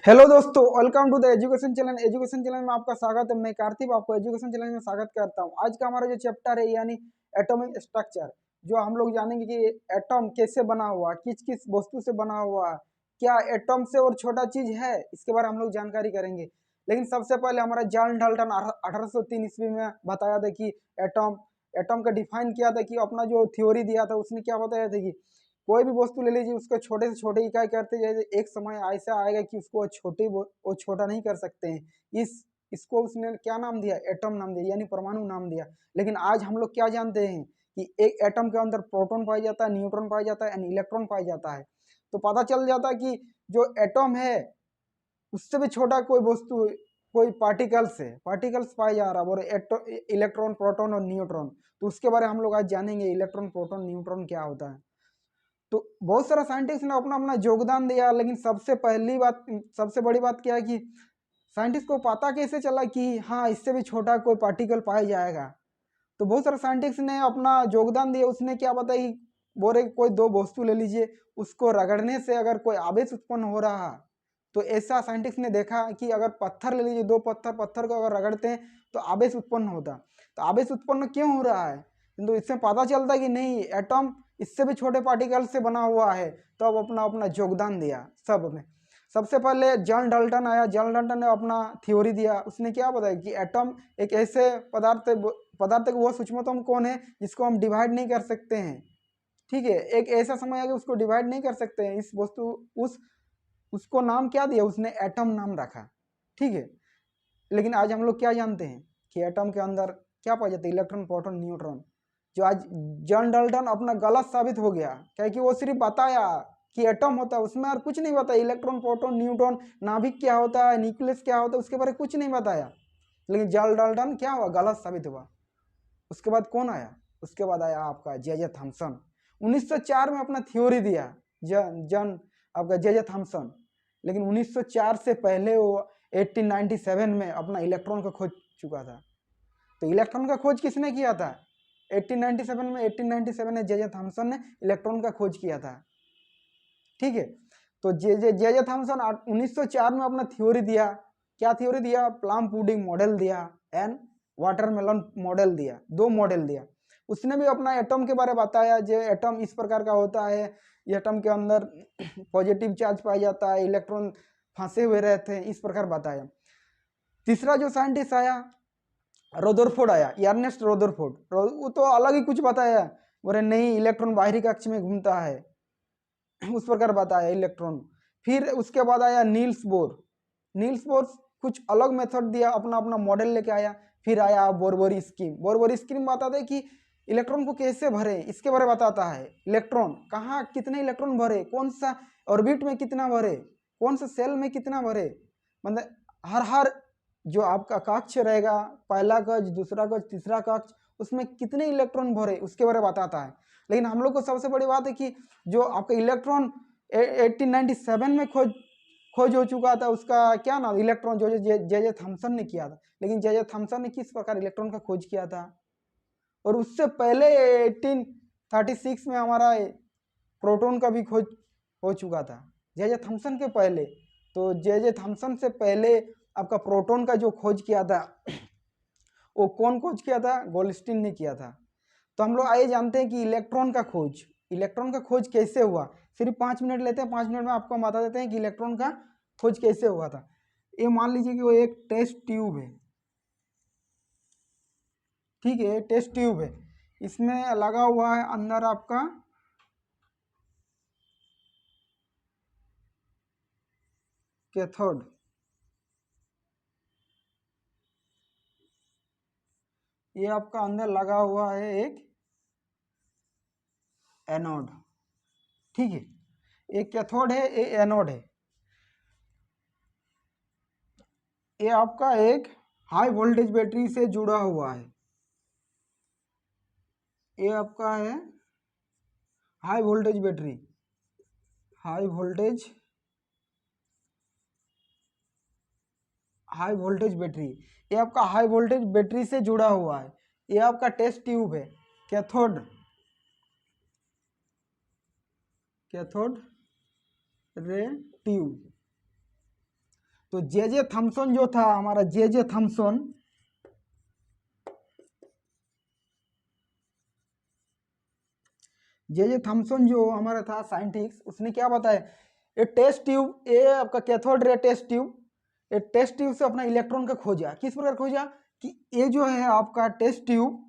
Hello दोस्तों, welcome to the education channel. Education channel में आपका स्वागत है। मैं कार्तिक आपको एजुकेशन चैनल में स्वागत करता हूं। आज का हमारा जो चैप्टर है यानी एटॉमिक स्ट्रक्चर, जो हम लोग जानेंगे कि एटॉम कैसे बना हुआ, किस किस वस्तु से बना हुआ, क्या एटॉम से और छोटा चीज है, इसके बारे में हम लोग जानकारी करेंगे। लेकिन सबसे पहले हमारा जॉन डाल्टन 1803 ईस्वी में बताया था कि एटॉम एटॉम का डिफाइन किया था, कि अपना जो थ्योरी दिया था उसने क्या बताया था कि कोई भी वस्तु ले लीजिए, उसको छोटे से छोटे इकाई करते जाइए, एक समय ऐसा आएगा कि उसको वो छोटा नहीं कर सकते हैं। इसको उसने क्या नाम दिया? एटम नाम दिया, यानी परमाणु नाम दिया। लेकिन आज हम लोग क्या जानते हैं कि एक एटम के अंदर प्रोटॉन पाया जाता है, न्यूट्रॉन पाया जाता है एंड इलेक्ट्रॉन पाया जाता है। तो पता चल जाता है कि जो एटम है उससे भी छोटा कोई वस्तु, कोई पार्टिकल्स पाया जा रहा है, और इलेक्ट्रॉन, प्रोटॉन और न्यूट्रॉन। तो उसके बारे में हम लोग आज जानेंगे, इलेक्ट्रॉन, प्रोटॉन, न्यूट्रॉन क्या होता है। तो बहुत सारा साइंटिस्ट ने अपना अपना योगदान दिया, लेकिन सबसे बड़ी बात क्या है कि साइंटिस्ट को पता कैसे चला कि हाँ, इससे भी छोटा कोई पार्टिकल पाया जाएगा। तो बहुत सारे साइंटिस्ट ने अपना योगदान दिया। उसने क्या बताया कि बोले कोई दो वस्तु ले लीजिए, उसको रगड़ने से अगर कोई आवेश उत्पन्न हो रहा है, तो ऐसा साइंटिस्ट ने देखा कि अगर पत्थर ले लीजिए, दो पत्थर को अगर रगड़ते हैं तो आवेश उत्पन्न होता। तो आवेश उत्पन्न क्यों हो रहा है? तो इससे पता चलता कि नहीं, एटम इससे भी छोटे पार्टिकल से बना हुआ है। तो अब अपना अपना योगदान दिया सब में। सबसे पहले जॉन डाल्टन आया। जॉन डाल्टन ने अपना थ्योरी दिया। उसने क्या बताया कि एटम एक ऐसे पदार्थ का वो सूक्ष्मतम कौन है जिसको हम डिवाइड नहीं कर सकते हैं। ठीक है, एक ऐसा समय है कि उसको डिवाइड नहीं कर सकते हैं। इस वस्तु उस उसको नाम क्या दिया? उसने एटम नाम रखा। ठीक है, लेकिन आज हम लोग क्या जानते हैं कि एटम के अंदर क्या पाया जाता है? Electron, proton, neutron. जो आज जॉन डाल्टन अपना गलत साबित हो गया, क्या कि वो सिर्फ बताया कि एटम होता है, उसमें और कुछ नहीं बताया। इलेक्ट्रॉन, प्रोटॉन, न्यूट्रॉन, नाभिक क्या होता है, न्यूक्लियस क्या होता है, उसके बारे में कुछ नहीं बताया। लेकिन जॉन डाल्टन क्या हुआ? गलत साबित हुआ। उसके बाद कौन आया? उसके बाद आया आपका जे थॉमसन। 1904 में अपना थ्योरी दिया जन आपका जे थॉमसन। लेकिन 1904 से पहले वो 1897 में अपना इलेक्ट्रॉन का खोज चुका था। तो इलेक्ट्रॉन का खोज किसने किया था? 1897 में जे थॉमसन ने इलेक्ट्रॉन का खोज किया था। ठीक है, तो जे थॉमसन 1904 में अपना थ्योरी दिया। क्या थ्योरी दिया? प्लम पुडिंग मॉडल दिया एंड वाटरमेलन मॉडल दिया। दो मॉडल दिया। उसने भी अपना एटम के बारे में बताया, जो एटम इस प्रकार का होता है। एटम के अंदर पॉजिटिव चार्ज पाया जाता है, इलेक्ट्रॉन फंसे हुए रहते हैं, इस प्रकार बताया। तीसरा जो साइंटिस्ट आया, रोदरफोर्ड आया, अर्नेस्ट रोदरफोर्ड। वो तो अलग ही कुछ बताया। बोले नहीं, इलेक्ट्रॉन बाहरी कक्ष में घूमता है, उस प्रकार बताया इलेक्ट्रॉन। फिर उसके बाद आया नील्स बोर। नील्स बोर कुछ अलग मेथड दिया, अपना अपना मॉडल लेके आया। फिर आया बोरबोरी स्कीम। बोरबोरी स्कीम बताता है कि इलेक्ट्रॉन को कैसे भरे, इसके बारे में बताता है। इलेक्ट्रॉन कहाँ, कितने इलेक्ट्रॉन भरे, कौन सा ऑर्बिट में कितना भरे, कौन सा सेल में कितना भरे। मतलब हर हर जो आपका कक्ष रहेगा, पहला कक्ष, दूसरा कक्ष, तीसरा कक्ष, उसमें कितने इलेक्ट्रॉन भरे, उसके बारे में बताता है। लेकिन हम लोग को सबसे बड़ी बात है कि जो आपका इलेक्ट्रॉन 1897 में खोज हो चुका था, उसका क्या नाम? इलेक्ट्रॉन, जो जे थॉमसन ने किया था। लेकिन जे थॉमसन ने किस प्रकार इलेक्ट्रॉन का खोज किया था? और उससे पहले 1836 में हमारा प्रोटॉन का भी खोज हो चुका था, जे थॉमसन के पहले। तो जे थॉमसन से पहले आपका प्रोटॉन का जो खोज किया था, वो कौन खोज किया था? गोल्डस्टीन ने किया था। तो हम लोग आइए जानते हैं कि इलेक्ट्रॉन का खोज कैसे हुआ। सिर्फ 5 मिनट लेते हैं, 5 मिनट में आपको बता देते हैं कि इलेक्ट्रॉन का खोज कैसे हुआ था। ये मान लीजिए कि वो एक टेस्ट ट्यूब है। ठीक है, टेस्ट ट्यूब है, इसमें लगा हुआ है अंदर आपका कैथोड। ये आपका अंदर लगा हुआ है एक एनोड। ठीक है, एक कैथोड है, एक एनोड है। ये आपका एक हाई वोल्टेज बैटरी से जुड़ा हुआ है। ये आपका है high voltage battery, high voltage high voltage battery. ये आपका हाई वोल्टेज बैटरी से जुड़ा हुआ है। ये आपका टेस्ट ट्यूब है, कैथोड कैथोड रे ट्यूब। तो जे थॉम्सन जो था हमारा, जे थॉम्सन, जे थॉम्सन जो हमारा था साइंटिस्ट, उसने क्या बताया, ये टेस्ट ट्यूब, ये आपका कैथोड रे टेस्ट ट्यूब, ये टेस्ट ट्यूब से अपना इलेक्ट्रॉन का खोजा। किस प्रकार खोजा कि ये जो है आपका टेस्ट ट्यूब,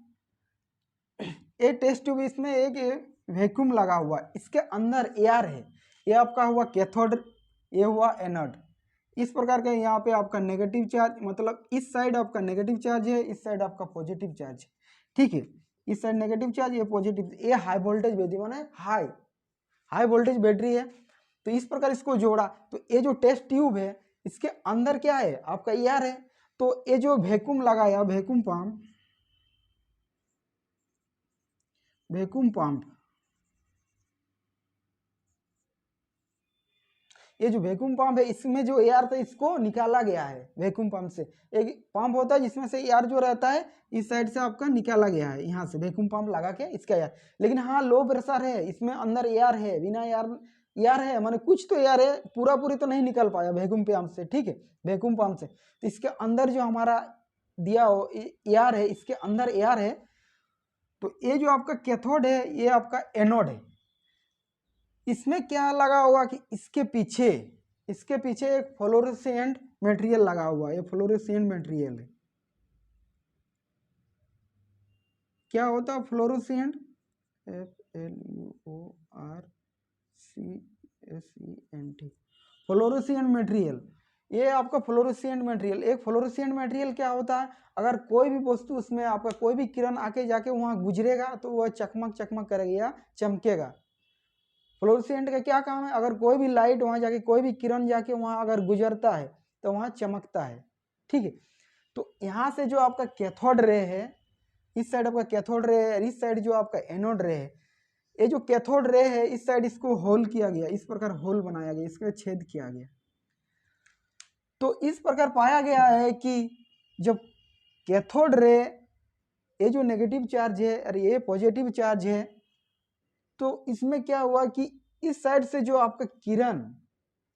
ये टेस्ट ट्यूब, इसमें एक वैक्यूम लगा हुआ है, इसके अंदर एयर है, ये आपका हुआ कैथोड, ये हुआ एनोड। इस प्रकार का यहाँ पे आपका नेगेटिव चार्ज, मतलब इस साइड आपका नेगेटिव चार्ज है, इस साइड आपका पॉजिटिव चार्ज है, ठीक है। इस साइड नेगेटिव चार्ज, ये पॉजिटिव, ये हाई वोल्टेज बैटरी माने हाई वोल्टेज बैटरी है। तो इस प्रकार इसको जोड़ा, तो ये जो टेस्ट ट्यूब है इसके अंदर क्या है आपका एयर है। तो ये जो वैक्यूम लगाया, वैक्यूम पंप, ये जो वैक्यूम पंप है इसमें जो एयर था इसको निकाला गया है वैक्यूम पंप से। एक पंप होता है जिसमें से एयर जो रहता है इस साइड से आपका निकाला गया है, यहाँ से वैक्यूम पंप लगा के इसका एयर। लेकिन हाँ लो प्रेशर है, इसमें अंदर एयर है, बिना एयर है, माने कुछ तो एयर है, पूरी तो नहीं निकल पाया वैक्यूम पंप से, ठीक है, वैक्यूम पंप से। तो इसके अंदर जो हमारा दिया हो एयर है, इसके अंदर एयर है। तो ये जो आपका कैथोड है, ये आपका एनोड है। इसमें क्या लगा हुआ कि इसके पीछे एक फ्लोरोसेंट मटेरियल लगा हुआ है, ये फ्लोरोसेंट मटेरियल है। क्या होता है फ्लोरोसेंट, FLUORCENT, फ्लोरोसेंट मटेरियल। ये आपका फ्लोरोसेंट मटेरियल, एक फ्लोरोसेंट मटेरियल क्या होता है, अगर कोई भी वस्तु उसमें आपका कोई भी किरण आके जाके वहाँ गुजरेगा तो वह चकमक चकमक करेगा या चमकेगा। फ्लोरोसेंट का क्या काम है, अगर कोई भी लाइट वहाँ जाके, कोई भी किरण जाके वहाँ अगर गुजरता है तो वहाँ चमकता है, ठीक है। तो यहाँ से जो आपका कैथोड रे है, इस साइड आपका कैथोड रे है, इस साइड जो आपका एनोड रे है। ये जो कैथोड रे है इस साइड इसको होल किया गया, इस प्रकार होल बनाया गया, इसका छेद किया गया। तो इस प्रकार पाया गया है कि जब कैथोड रे, ये जो नेगेटिव चार्ज है और ये पॉजिटिव चार्ज है, तो इसमें क्या हुआ कि इस साइड से जो आपका किरण,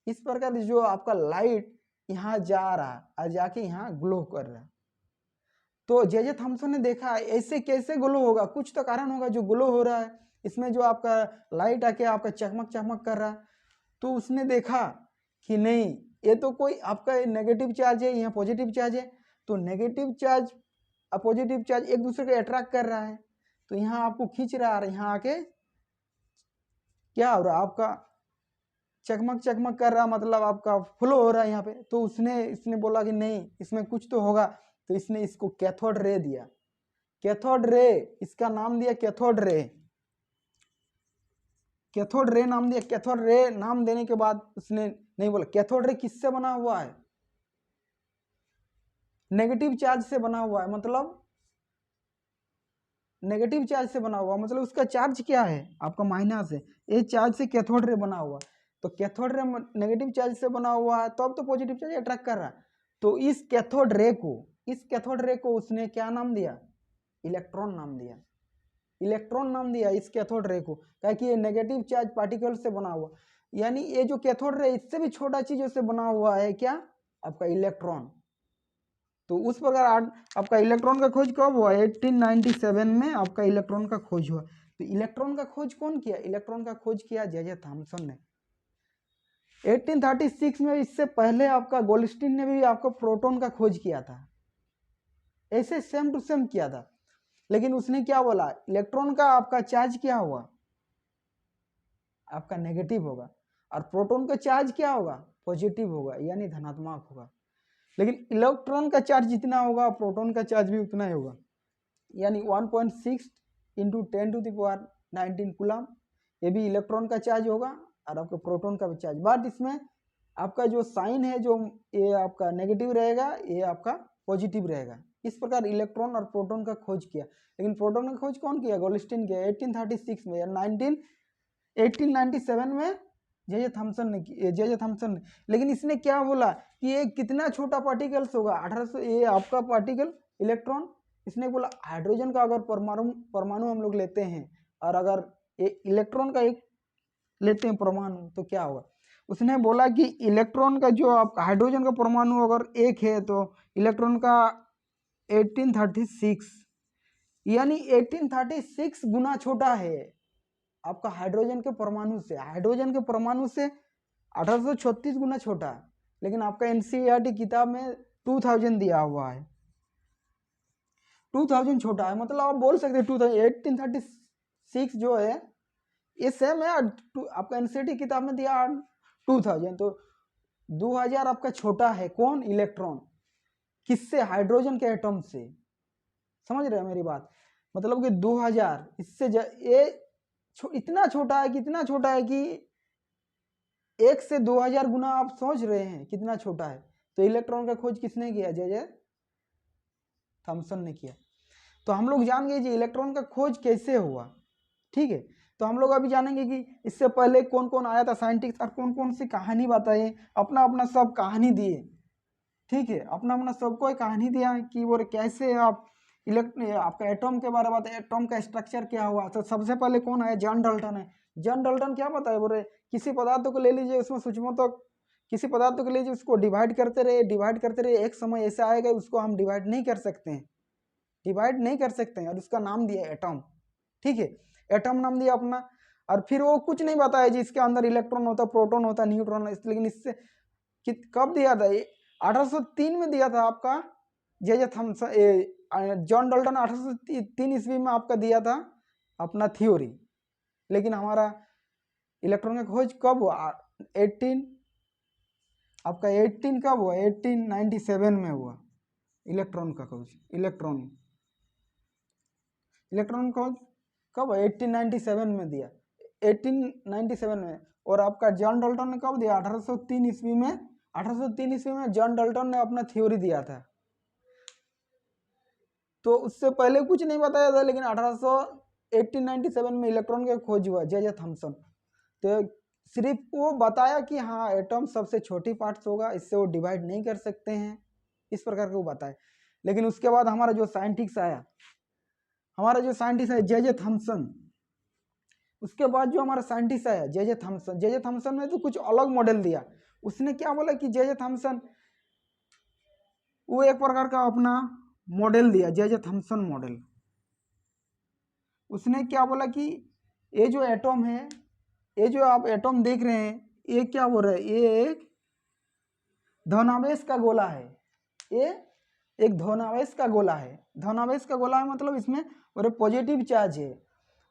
इस प्रकार जो आपका लाइट यहाँ जा रहा और जाके यहाँ ग्लो कर रहा। तो जे थॉम्सन ने देखा ऐसे कैसे ग्लो होगा, कुछ तो कारण होगा जो ग्लो हो रहा है, इसमें जो आपका लाइट आके आपका चकमक चकमक कर रहा। तो उसने देखा कि नहीं, ये तो कोई आपका नेगेटिव चार्ज है, यहाँ पॉजिटिव चार्ज है, तो नेगेटिव चार्ज और पॉजिटिव चार्ज एक दूसरे को अट्रैक्ट कर रहा है, तो यहाँ आपको खींच रहा है, यहाँ आके क्या हो रहा है आपका चकमक चकमक कर रहा, मतलब आपका फ्लो हो रहा है यहाँ पे। तो इसने बोला कि नहीं इसमें कुछ तो होगा, तो इसने इसको कैथोड रे दिया, कैथोड रे, इसका नाम दिया कैथोड रे, कैथोड रे नाम दिया। कैथोड रे नाम देने के बाद उसने नहीं बोला कैथोड रे किससे बना हुआ है, नेगेटिव चार्ज से बना हुआ है, मतलब नेगेटिव चार्ज से बना हुआ, मतलब उसका चार्ज क्या है आपका माइनस है, ये चार्ज से कैथोड रे बना हुआ। तो कैथोड रे नेगेटिव चार्ज से बना हुआ है, तो अब तो पॉजिटिव चार्ज अट्रैक्ट कर रहा है। तो इस कैथोड रे को उसने क्या नाम दिया, इलेक्ट्रॉन नाम दिया, इलेक्ट्रॉन नाम दिया इस कैथोड रे को, क्या कि ये नेगेटिव चार्ज पार्टिकल से बना हुआ। यानी ये जो कैथोड रे इससे भी छोटा चीजों से बना हुआ है, क्या आपका इलेक्ट्रॉन। तो उस प्रकार आपका इलेक्ट्रॉन का खोज कब हुआ, 1897 में आपका इलेक्ट्रॉन का खोज हुआ। तो इलेक्ट्रॉन का खोज कौन किया, इलेक्ट्रॉन का खोज किया जे थॉम्सन ने 1836 में। इससे पहले आपका गोल्डस्टीन ने भी आपको प्रोटॉन का खोज किया था, ऐसे सेम टू सेम किया था। लेकिन उसने क्या बोला, इलेक्ट्रॉन का आपका चार्ज क्या हुआ, आपका नेगेटिव होगा, और प्रोटॉन का चार्ज क्या होगा, पॉजिटिव होगा, यानी धनात्मक होगा। लेकिन इलेक्ट्रॉन का चार्ज जितना होगा प्रोटॉन का चार्ज भी उतना ही होगा, यानी 1.6 इंटू 10⁻19 कूलम, ये भी इलेक्ट्रॉन का चार्ज होगा और आपका प्रोटॉन का भी चार्ज। बट इसमें आपका जो साइन है, जो ये आपका नेगेटिव रहेगा, ये आपका पॉजिटिव रहेगा। इस प्रकार इलेक्ट्रॉन और प्रोटॉन का खोज किया। लेकिन प्रोटॉन का खोज कौन किया, गोल्डस्टीन किया 1836 में, या 1897 में जे थॉम्सन ने। लेकिन इसने क्या बोला कि ये कितना छोटा पार्टिकल्स होगा, 1800, ये आपका पार्टिकल इलेक्ट्रॉन। इसने बोला हाइड्रोजन का अगर परमाणु हम लोग लेते हैं, और अगर ये इलेक्ट्रॉन का एक लेते हैं परमाणु, तो क्या होगा, उसने बोला कि इलेक्ट्रॉन का जो आप हाइड्रोजन का परमाणु अगर एक है तो इलेक्ट्रॉन का 1836 यानी 1836 गुना छोटा है आपका हाइड्रोजन के परमाणु से। हाइड्रोजन के परमाणु से 1836 गुना छोटा है, लेकिन आपका एनसीईआरटी किताब में 2000 दिया हुआ है। 2000 छोटा है, मतलब आप बोल सकते हैं 1836 जो है ये सेम है। आपका एनसीईआरटी किताब में दिया 2000, तो 2000 आपका छोटा है। कौन? इलेक्ट्रॉन। किससे? हाइड्रोजन के एटम से। समझ रहे हैं मेरी बात? मतलब कि 2000 इससे ये इतना छोटा है, कितना छोटा है कि 1 से 2000 गुना। आप सोच रहे हैं कितना छोटा है। तो इलेक्ट्रॉन का खोज किसने किया? जे थॉमसन ने किया। तो हम लोग जान गए जी इलेक्ट्रॉन का खोज कैसे हुआ। ठीक है, तो हम लोग अभी जानेंगे कि इससे पहले कौन कौन आया था साइंटिस्ट और कौन कौन सी कहानी बताए, अपना अपना सब कहानी दिए। ठीक है, अपना अपना सबको कहानी दिया कि वो कैसे आप आपका एटम के बारे में बताए, एटम का स्ट्रक्चर क्या हुआ। तो सबसे पहले कौन है? जॉन डाल्टन है। जॉन डाल्टन क्या बताए? बोले किसी पदार्थ को ले लीजिए, उसमें सूक्ष्म तक किसी पदार्थ को ले लीजिए, उसको डिवाइड करते रहे, एक समय ऐसा आएगा उसको हम डिवाइड नहीं कर सकते हैं, और उसका नाम दिया एटम। ठीक है, एटम नाम दिया अपना। और फिर वो कुछ नहीं बताया जी इसके अंदर इलेक्ट्रॉन होता, प्रोटॉन होता, न्यूट्रॉन। लेकिन इससे कब दिया था? 1803 में दिया था आपका जे थॉमसन। जॉन डाल्टन 1803 ईस्वी में आपका दिया था अपना थ्योरी। लेकिन हमारा इलेक्ट्रॉन का खोज कब हुआ? 18 कब हुआ? 1897 में हुआ इलेक्ट्रॉन का खोज। इलेक्ट्रॉन खोज कब? 1897 में दिया, 1897 में। और आपका जॉन डाल्टन ने कब दिया? 1803 ईस्वी में। 1803 ईस्वी में जॉन डाल्टन ने अपना थ्योरी दिया था। तो उससे पहले कुछ नहीं बताया था, लेकिन 1897 में इलेक्ट्रॉन का खोज हुआ जे थॉमसन। तो सिर्फ वो बताया कि हाँ एटम सबसे छोटी पार्ट्स होगा, इससे वो डिवाइड नहीं कर सकते हैं, इस प्रकार के वो बताए। लेकिन उसके बाद हमारा जो साइंटिस्ट आया जे थॉमसन, उसके बाद जो हमारा साइंटिस्ट आया जे थॉमसन ने तो कुछ अलग मॉडल दिया। उसने क्या बोला कि जे थॉमसन वो एक प्रकार का अपना मॉडल दिया, जे थॉमसन मॉडल। उसने क्या बोला कि ये जो एटम है, ये जो आप एटम देख रहे हैं, ये क्या बोल रहा है? ये एक धनावेश का गोला है। ये एक धनावेश का गोला है। धनावेश का गोला है मतलब इसमें पॉजिटिव चार्ज है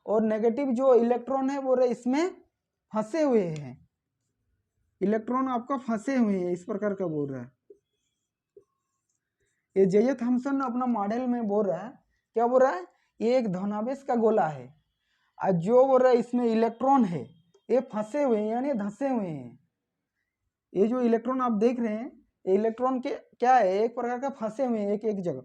और नेगेटिव जो इलेक्ट्रॉन है वो इसमें फंसे हुए हैं। इलेक्ट्रॉन आपका फंसे हुए हैं, इस प्रकार का बोल रहा है। ये जे थॉमसन अपना मॉडल में बोल रहा है, क्या बोल रहा है? ये एक धनावेश का गोला है और जो बोल रहा है इसमें इलेक्ट्रॉन है ये फंसे हुए हैं, यानी धंसे हुए हैं। ये जो इलेक्ट्रॉन आप देख रहे हैं, ये इलेक्ट्रॉन के क्या है? एक प्रकार का फंसे हुए हैं एक जगह।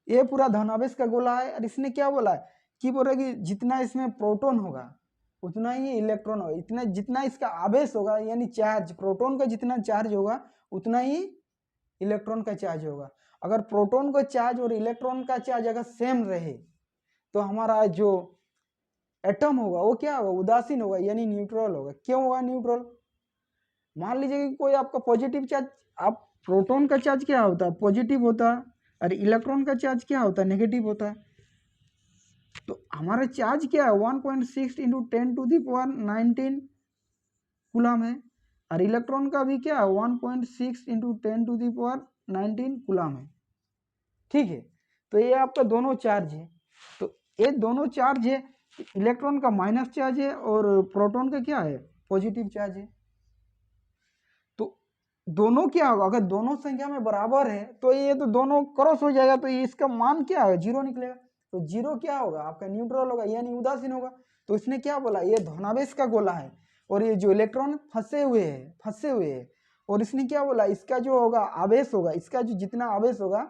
ये पूरा धनावेश का गोला है। और इसने क्या बोला है कि बोल रहा है कि जितना इसमें प्रोटॉन होगा उतना ही इलेक्ट्रॉन होगा, इतना जितना इसका आवेश होगा यानी चार्ज, प्रोटॉन का जितना चार्ज होगा उतना ही इलेक्ट्रॉन का चार्ज होगा। अगर प्रोटॉन का चार्ज और इलेक्ट्रॉन का चार्ज अगर सेम रहे तो हमारा जो एटम होगा वो क्या होगा? उदासीन होगा, यानी न्यूट्रल होगा। क्यों होगा न्यूट्रल? मान लीजिए कि कोई आपका पॉजिटिव चार्ज, आप प्रोटॉन का चार्ज क्या होता है? पॉजिटिव होता है। और इलेक्ट्रॉन का चार्ज क्या होता है? नेगेटिव होता है। तो हमारा चार्ज क्या है? 1.6 इंटू 10⁻19 कूलम है। और इलेक्ट्रॉन का भी क्या है? 1.6 इंटू 10⁻19 कूलम है। ठीक है, तो ये आपका दोनों चार्ज है। तो ये दोनों चार्ज है, इलेक्ट्रॉन का माइनस चार्ज है और प्रोटॉन का क्या है? पॉजिटिव चार्ज है। तो दोनों क्या होगा? अगर दोनों संख्या में बराबर है तो ये तो दोनों क्रॉस हो जाएगा, तो इसका मान क्या है? 0 निकलेगा। तो 0 क्या होगा? आपका न्यूट्रल होगा, यानी उदासीन होगा। तो इसने क्या बोला? ये धनावेश का गोला है और ये जो इलेक्ट्रॉन फंसे हुए हैं। और इसने क्या बोला? इसका जो होगा आवेश होगा, इसका जो जितना आवेश होगा,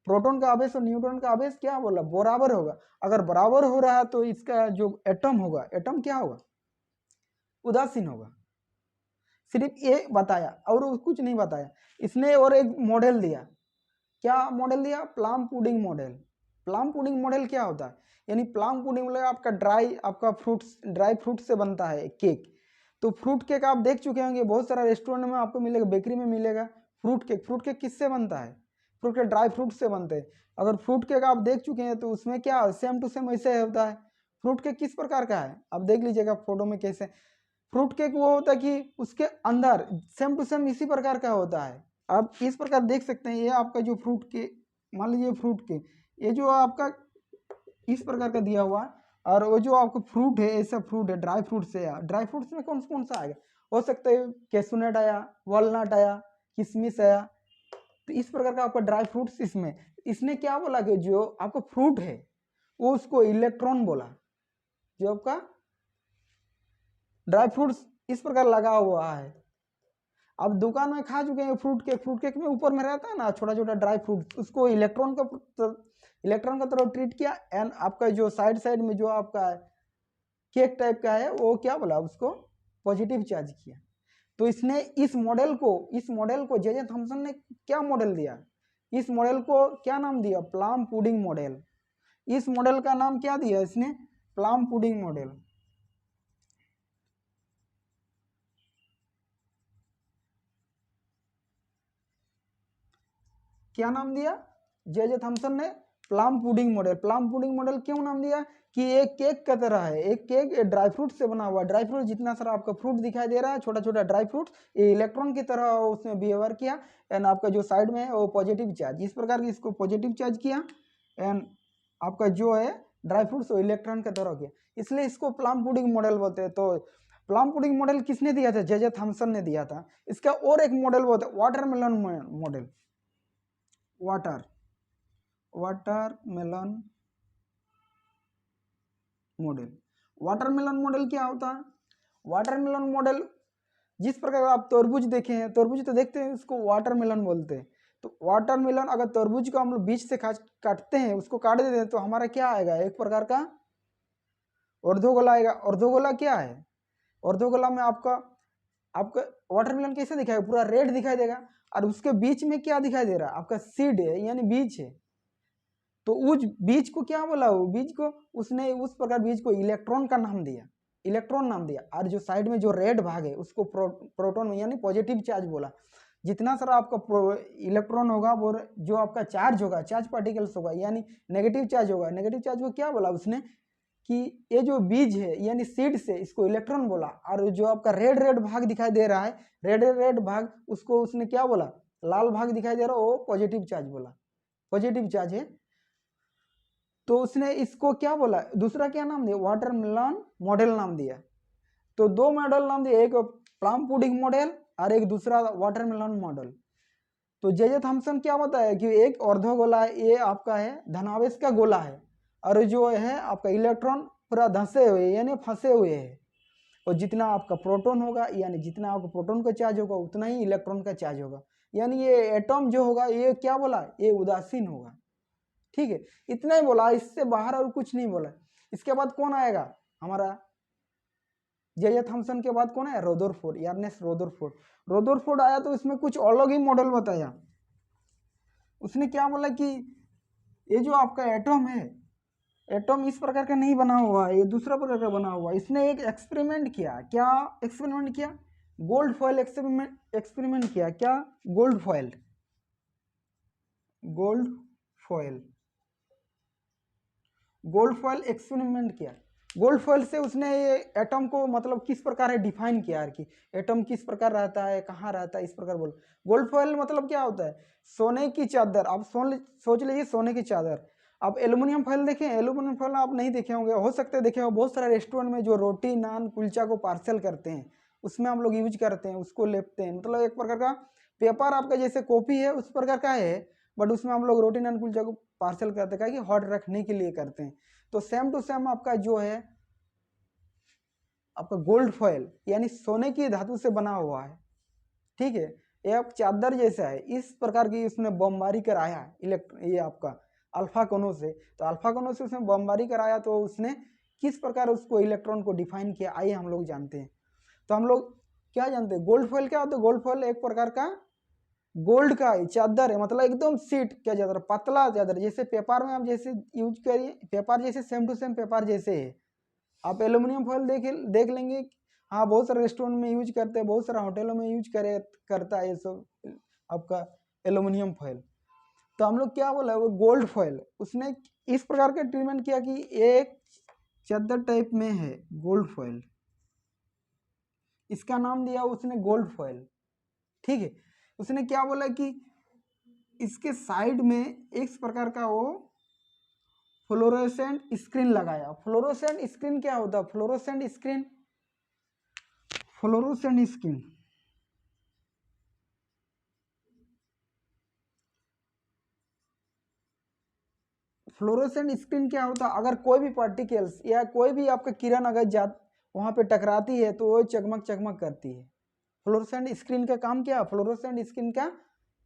प्रोटॉन का आवेश और न्यूट्रॉन का आवेश क्या बोला? बराबर होगा। अगर बराबर हो रहा है तो इसका जो एटम होगा, एटम क्या होगा? उदासीन होगा। सिर्फ ये बताया और कुछ नहीं बताया इसने। और एक मॉडल दिया। क्या मॉडल दिया? Plum pudding model. Plum pudding model क्या होता है? यानी प्लम पुडिंग मतलब आपका ड्राई फ्रूट्स से बनता है केक। तो फ्रूट केक आप देख चुके होंगे, बहुत सारा रेस्टोरेंट में आपको मिलेगा, बेकरी में मिलेगा फ्रूट केक। फ्रूट केक किससे बनता है? फ्रूट केक ड्राई फ्रूट से बनते हैं। अगर फ्रूट केक आप देख चुके हैं तो उसमें क्या सेम टू सेम वैसे होता है। फ्रूट केक किस प्रकार का है आप देख लीजिएगा फोटो में कैसे। फ्रूट केक वो होता है कि उसके अंदर सेम टू सेम इसी प्रकार का होता है। आप इस प्रकार देख सकते हैं, ये आपका जो फ्रूट केक, मान लीजिए फ्रूट केक, ये जो आपका इस प्रकार का दिया हुआ है, और वो जो आपका फ्रूट है ऐसा फ्रूट है, ड्राई फ्रूट से आया। ड्राई फ्रूट्स में कौन सा आएगा? हो सकता है कैशूनट आया, वॉलनट आया, किशमिश आया। तो इस प्रकार का आपका ड्राई फ्रूट्स इसमें। इसने क्या बोला कि जो आपका फ्रूट है वो उसको इलेक्ट्रॉन बोला। जो आपका ड्राई फ्रूट्स इस प्रकार लगा हुआ है। आप दुकान में खा चुके हैं फ्रूट केक। फ्रूट केक में ऊपर में रहता है ना छोटा छोटा ड्राई फ्रूट, उसको इलेक्ट्रॉन का तरह ट्रीट किया, एंड आपका जो साइड साइड में जो आपका केक टाइप का है वो क्या बोला, उसको पॉजिटिव चार्ज किया। तो इसने इस मॉडल को जे थॉमसन ने क्या मॉडल दिया? इस मॉडल को क्या नाम दिया? Plum pudding model. इस मॉडल का नाम क्या दिया इसने? Plum pudding model. क्या नाम दिया जे थॉमसन ने? Plum pudding model. Plum pudding model क्यों नाम दिया? कि एक केक का तरह है, एक केक ड्राई फ्रूट से बना हुआ। ड्राई फ्रूट जितना सारा आपका फ्रूट दिखाई दे रहा है, छोटा छोटा ड्राई फ्रूट, ये इलेक्ट्रॉन की तरह उसने बिहेवियर किया, एंड आपका जो साइड में है वो पॉजिटिव चार्ज, इस प्रकार की इसको पॉजिटिव चार्ज किया, एंड आपका जो है ड्राई फ्रूट्स वो इलेक्ट्रॉन की तरह किया, इसलिए इसको प्लम पुडिंग मॉडल बोलते हैं। तो प्लम पुडिंग मॉडल किसने दिया था? जे थॉमसन ने दिया था। इसका और एक मॉडल बोलते हैं watermelon model. Watermelon model. Watermelon model क्या होता है? वाटरमेलन मॉडल जिस प्रकार आप तरबूज देखे हैं, तरबूज तो देखते हैं, उसको वाटरमेलन बोलते हैं। तो वाटरमेलन, अगर तरबूज को हम लोग बीच से काटते हैं, उसको काट देते हैं, तो हमारा क्या आएगा? एक प्रकार का अर्धगोला आएगा। अर्धगोला क्या है? अर्धगोला में आपका वाटरमेलन कैसे दिखाएगा? पूरा रेड दिखाई देगा, और उसके बीच में क्या दिखाई दे रहा है? आपका सीड है, यानी बीज है। तो उस बीज को क्या बोला? वो बीज को उसने उस प्रकार बीज को इलेक्ट्रॉन का नाम दिया, इलेक्ट्रॉन नाम दिया, और जो साइड में जो रेड भाग है उसको प्रोटॉन यानी पॉजिटिव चार्ज बोला। जितना सारा आपका इलेक्ट्रॉन होगा वो जो आपका चार्ज होगा, चार्ज पार्टिकल्स होगा, यानी नेगेटिव चार्ज होगा। नेगेटिव चार्ज को क्या बोला उसने? कि ये जो बीज है यानी सीड से, इसको इलेक्ट्रॉन बोला। और जो आपका रेड रेड भाग दिखाई दे रहा है, रेड रेड भाग, उसको उसने क्या बोला? लाल भाग दिखाई दे रहा है, वो पॉजिटिव चार्ज बोला, पॉजिटिव चार्ज है। तो उसने इसको क्या बोला? दूसरा क्या नाम दिया? वाटरमेलन मॉडल नाम दिया। तो दो मॉडल नाम दिया, एक प्लम पुडिंग मॉडल और एक दूसरा वाटरमेलन मॉडल। तो जे थॉमसन क्या बताया कि एक अर्धगोला है, ये आपका है धनावेश का गोला है, और जो है आपका इलेक्ट्रॉन पूरा धंसे हुए यानी फंसे हुए है। और जितना आपका प्रोटॉन होगा, यानी जितना आपका प्रोटॉन का चार्ज होगा उतना ही इलेक्ट्रॉन का चार्ज होगा, यानी ये एटॉम जो होगा ये क्या बोला? ये उदासीन होगा। ठीक है, इतना ही बोला, इससे बाहर और कुछ नहीं बोला। इसके बाद कौन आएगा? हमारा जे थॉमसन के बाद कौन है? Rutherford, Ernest Rutherford. रदरफोर्ड आया तो इसमें कुछ अलग ही मॉडल बताया। उसने क्या बोला कि ये जो आपका एटॉम है, एटॉम इस प्रकार का नहीं बना हुआ है, ये दूसरा प्रकार का बना हुआ है। इसने एक एक्सपेरिमेंट किया। क्या एक्सपेरिमेंट किया? गोल्ड फॉयल एक्सपेरिमेंट किया। क्या? Gold foil, gold foil, gold foil experiment किया। गोल्ड फॉयल से उसने ये एटम को मतलब किस प्रकार है डिफाइन किया कि एटम किस प्रकार रहता है, कहाँ रहता है, इस प्रकार बोल। गोल्ड फॉयल मतलब क्या होता है? सोने की चादर। आप सोच लीजिए सोने की चादर। आप एल्युमिनियम फॉयल देखें? एल्युमिनियम फॉयल आप नहीं देखे होंगे, हो सकते हैं देखे हो। बहुत सारे रेस्टोरेंट में जो रोटी नान कुलचा को पार्सल करते हैं, उसमें हम लोग यूज करते हैं, उसको लेपते हैं। मतलब एक प्रकार का पेपर आपका जैसे कॉपी है उस प्रकार का है, बट उसमें हम लोग रोटी नान कुलचा को पार्सल करते हैं, क्या कि हॉट रखने के लिए करते हैं। तो सेम टू सेम आपका जो है आपका गोल्ड फॉयल यानी सोने की धातु से बना हुआ है। ठीक है, ये आप चादर जैसा है, इस प्रकार की उसने बमबारी कराया ये आपका अल्फा कोनों से। तो अल्फा कोनों से उसने बमबारी कराया, तो उसने किस प्रकार उसको इलेक्ट्रॉन को डिफाइन किया, आइए हम लोग जानते हैं। तो हम लोग क्या जानते हैं? गोल्ड फॉयल क्या होता है? गोल्ड फॉयल एक प्रकार का गोल्ड का चादर है, मतलब एकदम सीट क्या चादर, पतला चादर, जैसे पेपर में आप जैसे यूज करिए, पेपर जैसे सेम टू सेम पेपर जैसे है। आप एल्यूमिनियम फॉयल देख लेंगे, हाँ, बहुत सारे रेस्टोरेंट में यूज करते हैं, बहुत सारे होटलों में यूज करता है ये सब आपका एल्युमिनियम फॉयल। तो हम लोग क्या बोला, वो गोल्ड फॉयल, उसने इस प्रकार का ट्रीटमेंट किया कि एक चादर टाइप में है गोल्ड फॉयल, इसका नाम दिया उसने गोल्ड फॉयल। ठीक है, उसने क्या बोला कि इसके साइड में इस प्रकार का वो फ्लोरोसेंट स्क्रीन लगाया। फ्लोरोसेंट स्क्रीन क्या होता है? Fluorescent screen, fluorescent screen fluorescent screen क्या होता है? अगर कोई भी पार्टिकल्स या कोई भी आपका किरण अगर वहां पे टकराती है तो वो चकमक चकमक करती है। फ्लोरोसेंट स्क्रीन का काम क्या है? फ्लोरोसेंट स्क्रीन का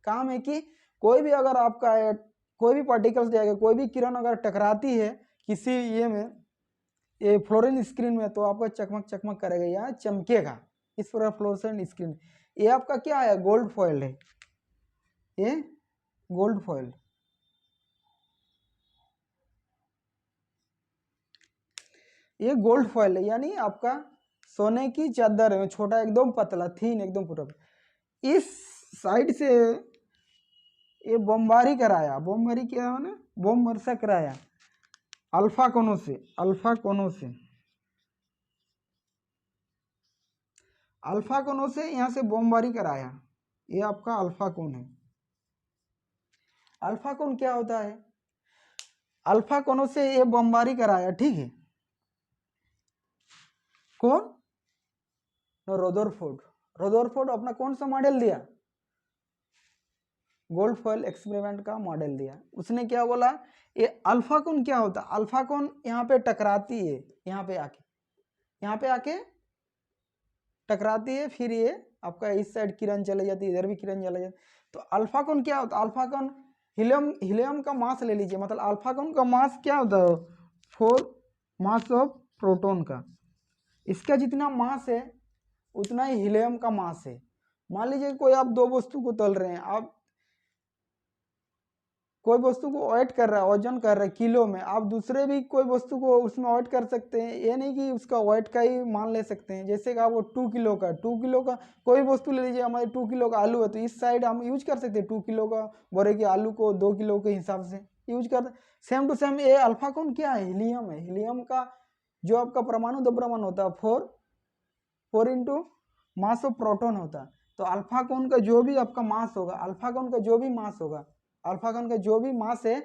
काम है कि कोई भी अगर आपका कोई भी पार्टिकल्स जाएगा, कोई भी किरण अगर टकराती है किसी ये में, ये फ्लोरेसेंट स्क्रीन में, तो आपका चकमक चकमक करेगा या चमकेगा। इस प्रकार फ्लोरेसेंट स्क्रीन, ये आपका क्या है? गोल्ड फॉइल है, ये गोल्ड फॉइल। ये गोल्ड फॉइल है, यानी आपका सोने की चादर है, छोटा एकदम पतला थीन एकदम पूरा। इस साइड से ये बमबारी कराया, बमबारी क्या है ना, बम वर्षा कराया अल्फा कोनों से, अल्फा कोनों से, अल्फा कोनों से यहाँ से बमबारी कराया। ये आपका अल्फा कोन है। अल्फा कोन क्या होता है? अल्फा कोनों से ये बमबारी कराया, ठीक है। कौन? रदरफोर्ड। रदरफोर्ड अपना कौन सा मॉडल दिया? गोल्ड फॉइल एक्सपेरिमेंट का मॉडल दिया। उसने क्या बोला, ये अल्फा कोन क्या होता है? अल्फा कोन यहाँ पे टकराती है, यहाँ पे आके, यहाँ पे आके टकराती है, फिर ये आपका इस साइड किरण चले जाती है, इधर भी किरण चले जाती। तो अल्फा कोन क्या होता है? अल्फा कोन हीलियम, हीलियम का मास ले लीजिए, मतलब अल्फा कोन का मास क्या होता है? 4 मास ऑफ प्रोटॉन का। इसका जितना मास है उतना ही हीलियम का मास है। मान लीजिए कोई आप दो वस्तु को तल रहे हैं, आप कोई वस्तु को वेट कर रहा है, वजन कर रहा है किलो में, आप दूसरे भी कोई वस्तु को उसमें वेट कर सकते हैं। ये नहीं कि उसका वेट का ही मान ले सकते हैं। जैसे कि आप वो 2 किलो का, 2 किलो का कोई वस्तु ले लीजिए, हमारे 2 किलो का आलू है, तो इस साइड हम यूज कर सकते हैं 2 किलो का बोरे के आलू को 2 किलो के हिसाब से यूज कर। सेम टू सेम ये अल्फा कौन क्या है? हीलियम है। हीलियम का जो आपका परमाणु द्रव्यमान होता है 4 इंटू मास ऑफ प्रोटॉन होता है। तो अल्फा कौन का जो भी आपका मास होगा, अल्फा कौन का जो भी मास होगा, अल्फा कौन का जो भी मास है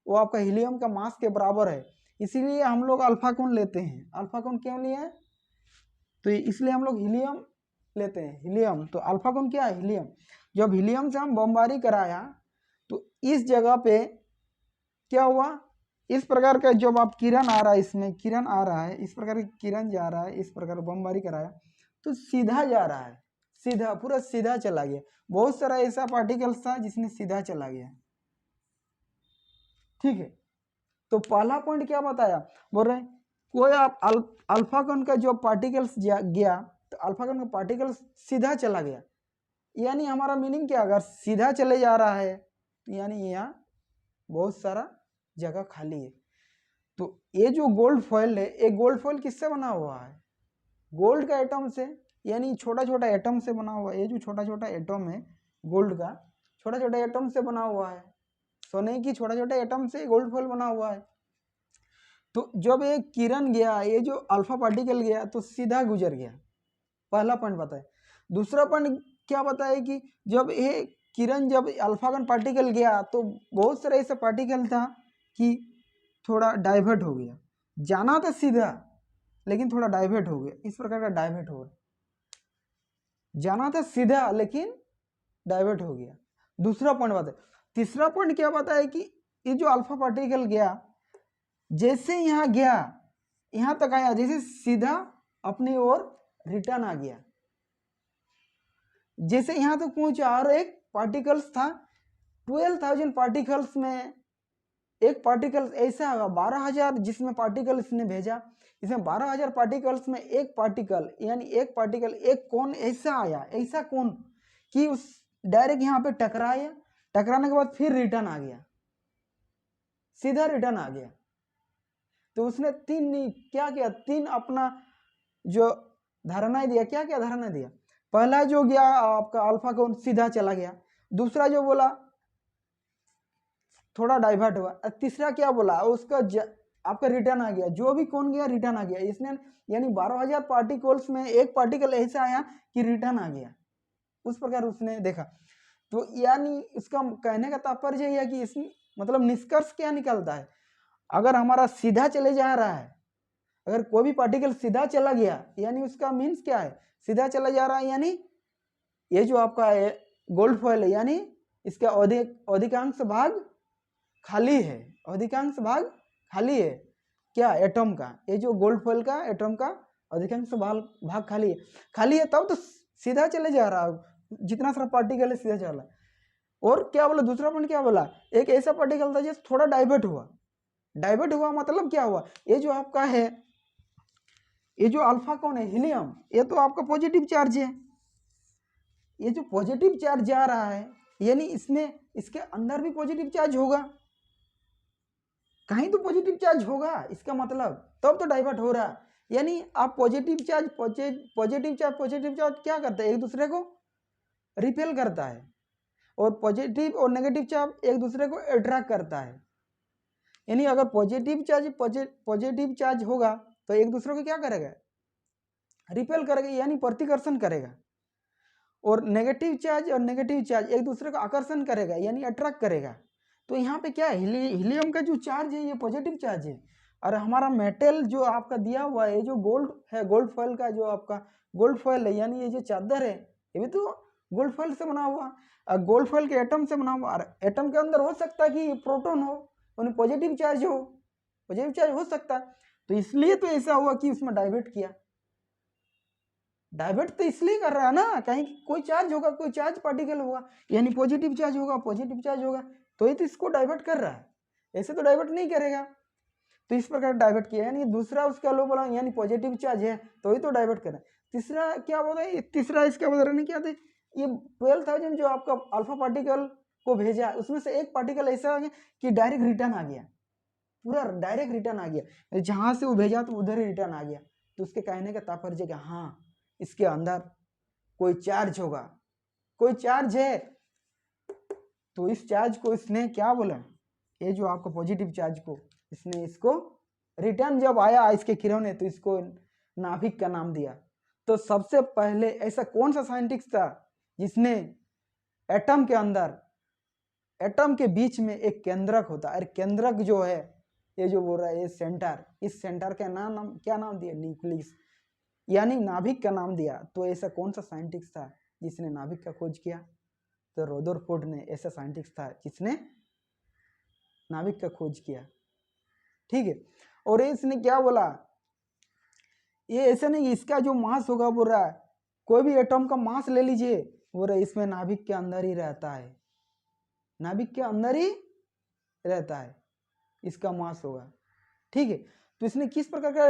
वो आपका हीलियम का मास के बराबर है। इसीलिए हम लोग अल्फा कौन लेते हैं। अल्फा कौन क्यों लिए हैं? तो इसलिए हम लोग हीलियम लेते हैं, हीलियम। तो अल्फा कौन क्या है? हीलियम। जब हीलियम से हम बमबारी कराया तो इस जगह पे क्या हुआ, इस प्रकार का जब आप किरण आ रहा है, इसमें किरण आ रहा है, इस प्रकार की किरण जा रहा है, इस प्रकार बमबारी कराया तो सीधा जा रहा है, सीधा पूरा सीधा चला गया। बहुत सारा ऐसा पार्टिकल्स था जिसने सीधा चला गया। ठीक है, तो पहला पॉइंट क्या बताया, बोल रहे कोई आप अल्फा कण का जो पार्टिकल्स गया तो अल्फा कण का पार्टिकल्स सीधा चला गया, यानी हमारा मीनिंग क्या, अगर सीधा चले जा रहा है यानी यहाँ बहुत सारा जगह खाली है। तो ये जो गोल्ड फॉइल है, ये गोल्ड फॉइल किससे बना हुआ है? गोल्ड का एटम से, यानी छोटा छोटा एटम से बना हुआ है। ये जो छोटा छोटा एटम है गोल्ड का, छोटा छोटा एटम से बना हुआ है। सोने की छोटा छोटा एटम से गोल्ड फॉइल बना हुआ है। तो जब ये किरण गया, ये जो अल्फा पार्टिकल गया तो सीधा गुजर गया। पहला पॉइंट बताए। दूसरा पॉइंट क्या बताए कि जब ये किरण, जब अल्फा कण पार्टिकल गया तो बहुत सारा ऐसा पार्टिकल था कि थोड़ा डाइवर्ट हो गया। जाना था सीधा लेकिन थोड़ा डाइवर्ट हो गया, इस प्रकार का डाइवर्ट हो गया। जाना था सीधा लेकिन डाइवर्ट हो गया। दूसरा पॉइंट बताए। तीसरा पॉइंट क्या बताया कि ये जो अल्फा पार्टिकल गया, जैसे यहाँ गया, यहाँ तक आया, जैसे सीधा अपनी ओर रिटर्न आ गया। जैसे यहाँ तक पहुंचा और एक पार्टिकल्स था 12,000 पार्टिकल्स में एक पार्टिकल ऐसा होगा 12,000 जिसमें पार्टिकल इसने भेजा, इसमें 12,000 पार्टिकल्स में एक पार्टिकल, यानी एक पार्टिकल, एक कौन ऐसा आया, ऐसा कौन कि उस डायरेक्ट यहाँ पे टकराया, टकराने के बाद फिर रिटर्न आ गया, सीधा रिटर्न आ गया। तो उसने तीन क्या किया, तीन अपना जो धारणा दिया, क्या क्या धारणा दिया। पहला जो गया आपका अल्फा कौन सीधा चला गया, दूसरा जो बोला थोड़ा डाइवर्ट हुआ, तीसरा क्या बोला उसका आपका रिटर्न आ गया, जो भी कौन गया रिटर्न आ गया। इसने यानी 12,000 पार्टिकल्स में एक पार्टिकल ऐसा आया कि रिटर्न आ गया, उस प्रकार उसने देखा। तो यानी इसका कहने का तात्पर्य यह है कि इसमें मतलब निष्कर्ष क्या निकलता है, अगर हमारा सीधा चले जा रहा है, अगर कोई भी पार्टिकल सीधा चला गया यानी उसका मीन्स क्या है, सीधा चला जा रहा है, यानी ये जो आपका गोल्ड फॉइल है यानी इसका अधिकांश भाग खाली है, अधिकांश भाग खाली है क्या एटम का, ये जो गोल्ड फॉइल का एटम का अधिकांश भाग खाली है, खाली है तब तो सीधा चले जा रहा है, जितना सारा पार्टिकल है सीधा चला। और क्या बोला दूसरा पॉइंट, क्या बोला एक ऐसा पार्टिकल था जिस थोड़ा डाइवर्ट हुआ, डाइवर्ट हुआ मतलब क्या हुआ, ये जो आपका है ये जो अल्फा कौन है हीलियम, ये तो आपका पॉजिटिव चार्ज है, ये जो पॉजिटिव चार्ज जा रहा है यानी इसमें इसके अंदर भी पॉजिटिव चार्ज होगा, कहीं तो पॉजिटिव चार्ज होगा, इसका मतलब तब तो डाइवर्ट हो रहा है। यानी आप पॉजिटिव चार्ज क्या करता है, एक दूसरे को रिपेल करता है, और पॉजिटिव और नेगेटिव चार्ज एक दूसरे को अट्रैक्ट करता है। यानी अगर पॉजिटिव चार्ज होगा तो एक दूसरे को क्या करेगा, रिपेल करेगा यानी प्रतिकर्षण करेगा, और नेगेटिव चार्ज एक दूसरे को आकर्षण करेगा यानी अट्रैक्ट करेगा। तो यहाँ पे क्या है, हीलियम का जो चार्ज है ये पॉजिटिव चार्ज है, और हमारा मेटल जो आपका दिया हुआ है, जो गोल्ड है, गोल्ड फॉइल का जो आपका गोल्ड फॉइल है यानी ये जो चादर है ये भी तो गोल्ड फॉइल से बना हुआ, गोल्ड फॉइल के एटम से बना हुआ, और एटम के अंदर हो सकता है कि प्रोटॉन हो, उन्हें पॉजिटिव चार्ज हो सकता है। तो इसलिए तो ऐसा हुआ कि उसमें डाइवर्ट किया, डाइवर्ट तो इसलिए कर रहा है ना, कहीं कोई चार्ज होगा, कोई चार्ज पार्टिकल होगा यानी पॉजिटिव चार्ज होगा तो ये तो इसको डाइवर्ट कर रहा है, ऐसे तो डाइवर्ट नहीं करेगा। तो इस प्रकार डाइवर्ट किया, यानी दूसरा उसका लो बोला यानी पॉजिटिव चार्ज है तो ये तो डाइवर्ट कर रहा है। तीसरा क्या बोल रहा है, तीसरा इसका बता रहे क्या थे, ये 12,000 जो आपका अल्फा पार्टिकल को भेजा उसमें से एक पार्टिकल ऐसा आ गया कि डायरेक्ट रिटर्न आ गया, पूरा डायरेक्ट रिटर्न आ गया, जहां से वो भेजा तो उधर ही रिटर्न आ गया। तो उसके कहने का तात्पर्य कि हाँ इसके अंदर कोई चार्ज होगा, कोई चार्ज है। तो इस चार्ज को इसने क्या बोला, ये जो आपका पॉजिटिव चार्ज को इसने इसको रिटर्न जब आया इसके किरण ने तो इसको नाभिक का नाम दिया। तो सबसे पहले ऐसा कौन सा साइंटिस्ट था जिसने एटम के अंदर, एटम के बीच में एक केंद्रक होता है, केंद्रक जो है ये जो बोल रहा है ये सेंटर, इस सेंटर का नाम क्या नाम दिया, न्यूक्लियस यानी नाभिक का नाम दिया। तो ऐसा कौन सा साइंटिस्ट था जिसने नाभिक का खोज किया, तो रदरफोर्ड ने ऐसा साइंटिस्ट था जिसने नाभिक का खोज किया, ठीक है। और इसने क्या बोला, ये ऐसा नहीं इसका जो मास होगा बोल रहा है, कोई भी एटम का मास ले लीजिए बोल रहा है इसमें नाभिक के अंदर ही रहता है, नाभिक के अंदर ही रहता है इसका मास होगा, ठीक है। तो इसने किस प्रकार का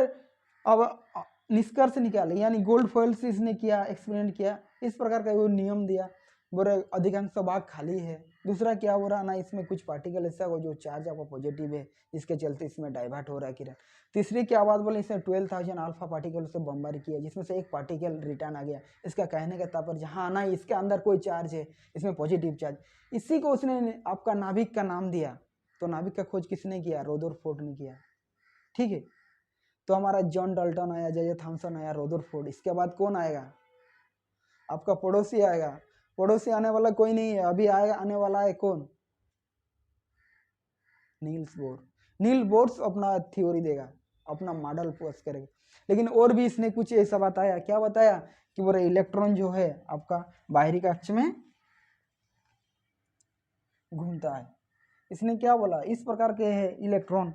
अब निष्कर्ष निकाले, यानी गोल्ड फॉइल से इसने किया एक्सपेरिमेंट किया, इस प्रकार का वो नियम दिया, बोल रहे अधिकांश भाग खाली है। दूसरा क्या हो रहा ना, इसमें कुछ पार्टिकल ऐसा हो जो चार्ज आपका पॉजिटिव है, इसके चलते इसमें डाइवर्ट हो रहा है किरण। तीसरी क्या बात बोले, इसने 12,000 अल्फा पार्टिकल से बमबारी किया जिसमें से एक पार्टिकल रिटर्न आ गया। इसका कहने का तात्पर्य हाँ ना इसके अंदर कोई चार्ज है, इसमें पॉजिटिव चार्ज, इसी को उसने आपका नाभिक का नाम दिया। तो नाभिक का खोज किसने किया, रदरफोर्ड ने किया, ठीक है। तो हमारा जॉन डाल्टन आया, जे थॉमसन आया, रदरफोर्ड, इसके बाद कौन आएगा, आपका पड़ोसी आएगा। पड़ोसी आने वाला कोई नहीं है, अभी आएगा आने वाला है कौन, नील्स बोर। नील बोर्स अपना थ्योरी देगा, अपना मॉडल पोस्ट करेगा। लेकिन और भी इसने कुछ ऐसा बताया, क्या बताया कि वो इलेक्ट्रॉन जो है आपका बाहरी कक्ष में घूमता है। इसने क्या बोला, इस प्रकार के है इलेक्ट्रॉन,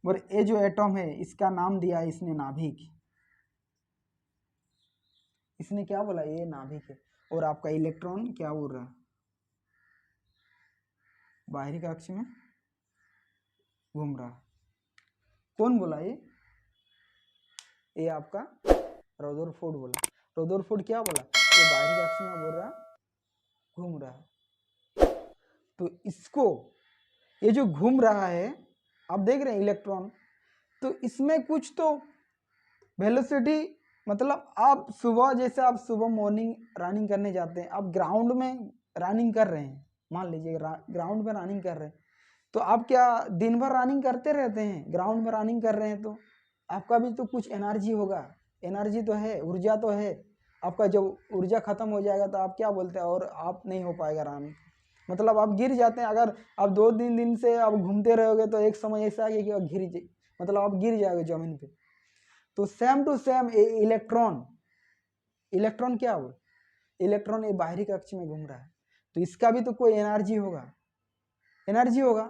और ये जो एटम है इसका नाम दिया है इसने नाभिक। इसने क्या बोला, ये नाभिक है, और आपका इलेक्ट्रॉन क्या बोल रहा है, बाहरी कक्ष में घूम रहा। कौन बोला ये आपका रदरफोर्ड बोला। रदरफोर्ड क्या बोला, ये बाहरी कक्ष में बोल रहा घूम रहा। तो इसको ये जो घूम रहा है आप देख रहे हैं इलेक्ट्रॉन, तो इसमें कुछ तो वेलोसिटी मतलब आप सुबह, जैसे आप सुबह मॉर्निंग रनिंग करने जाते हैं, आप ग्राउंड में रनिंग कर रहे हैं, मान लीजिए ग्राउंड में रनिंग कर रहे हैं, तो आप क्या दिन भर रनिंग करते रहते हैं? ग्राउंड में रनिंग कर रहे हैं तो आपका भी तो कुछ एनर्जी होगा, एनर्जी तो है, ऊर्जा तो है। आपका जब ऊर्जा खत्म हो जाएगा तो आप क्या बोलते हैं, और आप नहीं हो पाएगा रनिंग, मतलब आप गिर जाते हैं। अगर आप 2-3 दिन से आप घूमते रहोगे तो एक समय ऐसा आएगा कि मतलब आप गिर जाओगे जमीन पे। तो same to same electron, electron क्या हो, इलेक्ट्रॉन ये बाहरी कक्ष में घूम रहा है, तो इसका भी तो कोई एनर्जी होगा, एनर्जी होगा।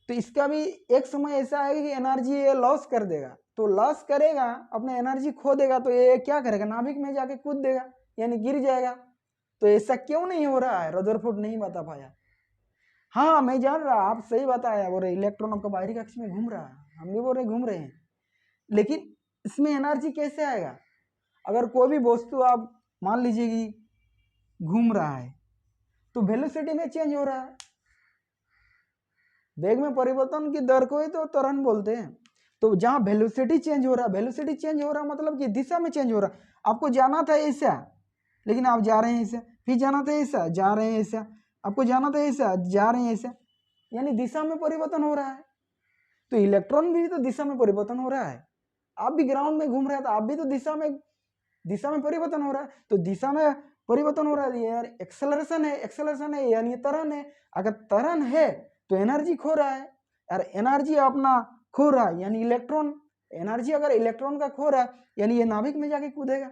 तो इसका भी एक समय ऐसा आएगा कि एनर्जी ये लॉस कर देगा, तो लॉस करेगा, अपना एनर्जी खो देगा, तो ये क्या करेगा, नाभिक में जाके कूद देगा, यानी गिर जाएगा। तो ऐसा क्यों नहीं हो रहा है, रदरफोर्ड नहीं बता पाया। हाँ मैं जान रहा, आप सही बताया, बोल रहे इलेक्ट्रॉन आपका बाहरी कक्ष में घूम रहा है, हम भी बोल रहे घूम रहे हैं, लेकिन इसमें एनर्जी कैसे आएगा? अगर कोई भी वस्तु आप मान लीजिए कि घूम रहा है, तो वेलोसिटी में चेंज हो रहा है, वेग में परिवर्तन की दर को ही तो त्वरण बोलते हैं। तो जहाँ वेलोसिटी चेंज हो रहा है, वेलोसिटी चेंज हो रहा है मतलब कि दिशा में चेंज हो रहा है। आपको जाना था ऐसा, लेकिन आप जा रहे हैं ऐसा, फिर जाना था ऐसा, जा रहे हैं ऐसा, आपको जाना था ऐसा, जा रहे हैं ऐसा, यानी दिशा में परिवर्तन हो रहा है। तो इलेक्ट्रॉन भी तो दिशा में परिवर्तन हो रहा है। आप भी ग्राउंड में घूम रहे हैं तो आप भी तो दिशा में परिवर्तन हो रहा है। तो दिशा में परिवर्तन हो रहा है यार, एक्सेलरेशन है, एक्सेलरेशन है यानी त्वरण है। अगर त्वरण है तो एनर्जी खो रहा है यार, एनर्जी अपना खो रहा है यानी इलेक्ट्रॉन, एनर्जी अगर इलेक्ट्रॉन का खो रहा है यानी ये नाभिक में जाके कूदेगा,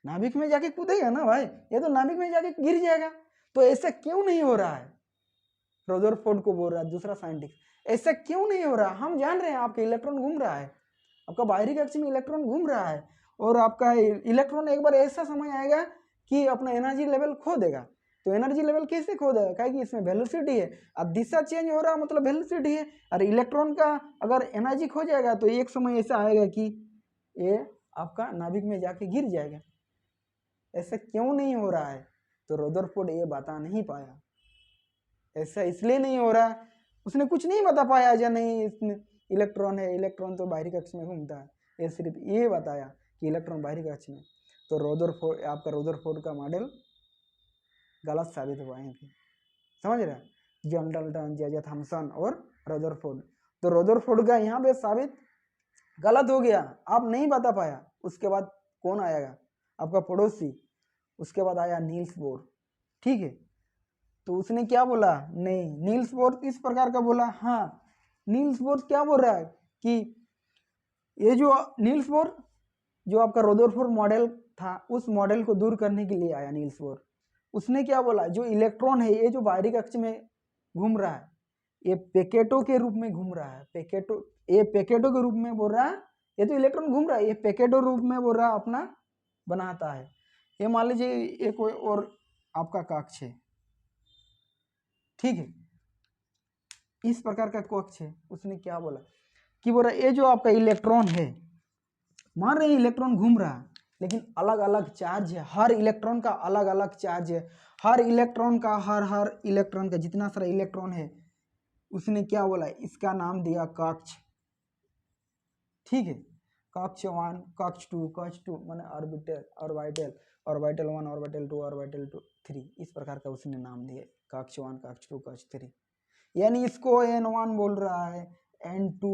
नाभिक में जाके कूदेगा ना भाई, ये तो नाभिक में जाके गिर जाएगा। तो ऐसा क्यों नहीं हो रहा है, रदरफोर्ड को बोल रहा है दूसरा साइंटिस्ट, ऐसा क्यों नहीं हो रहा? हम जान रहे हैं आपके इलेक्ट्रॉन घूम रहा है, आपका बाहरी कक्ष में इलेक्ट्रॉन घूम रहा है, और आपका इलेक्ट्रॉन एक बार ऐसा समय आएगा कि अपना एनर्जी लेवल खो देगा। तो एनर्जी लेवल कैसे खो देगा, क्या कि इसमें वेलोसिटी है, अब दिशा चेंज हो रहा मतलब वेलोसिटी है। और इलेक्ट्रॉन का अगर एनर्जी खो जाएगा तो एक समय ऐसा आएगा कि ये आपका नाभिक में जाके गिर जाएगा। ऐसा क्यों नहीं हो रहा है? तो रदरफोर्ड ये बता नहीं पाया, ऐसा इसलिए नहीं हो रहा, उसने कुछ नहीं बता पाया या नहीं इसमें इलेक्ट्रॉन है, इलेक्ट्रॉन तो बाहरी कक्ष में घूमता है, ये सिर्फ ये बताया कि इलेक्ट्रॉन बाहरी कक्ष में। तो रदरफोर्ड, आपका रदरफोर्ड का मॉडल गलत साबित हुआ है, समझ रहे हैं, जॉन डाल्टन, जे जे थॉमसन और रदरफोर्ड। तो रदरफोर्ड का यहाँ पे साबित गलत हो गया, आप नहीं बता पाया। उसके बाद कौन आएगा, आपका पड़ोसी, उसके बाद आया नील्स बोर, ठीक है। तो उसने क्या बोला, नहीं, नील्स बोर इस प्रकार का बोला। हाँ, नील्स बोर क्या बोल रहा है कि ये जो नील्स बोर जो आपका रदरफोर्ड मॉडल था, उस मॉडल को दूर करने के लिए आया नील्स बोर। उसने क्या बोला, जो इलेक्ट्रॉन है ये जो बाहरी कक्ष में घूम रहा है, ये पैकेटों के रूप में घूम रहा है, पैकेटो, ये पैकेटों के रूप में बोल रहा है, ये तो इलेक्ट्रॉन घूम रहा है, ये पैकेटों रूप में बोल रहा है अपना बनाता है। ये मान लीजिए ये कोई और आपका कक्ष है, ठीक है, इस प्रकार का कक्ष है। उसने क्या बोला कि बोल रहा ये जो आपका इलेक्ट्रॉन है, मान रहे हैं इलेक्ट्रॉन घूम रहा है, लेकिन अलग अलग चार्ज है, हर इलेक्ट्रॉन का अलग अलग चार्ज है, हर इलेक्ट्रॉन का, हर इलेक्ट्रॉन का जितना सारा इलेक्ट्रॉन है, उसने क्या बोला, इसका नाम दिया कक्ष, ठीक है। कक्ष 1, कक्ष 2, कक्ष 2 माने orbital, orbital, orbital 1, orbital 2, orbital 3, इस प्रकार का उसने नाम दिए, कक्ष 1, कक्ष 2, कक्ष 3। यानी इसको N1 बोल रहा है, N2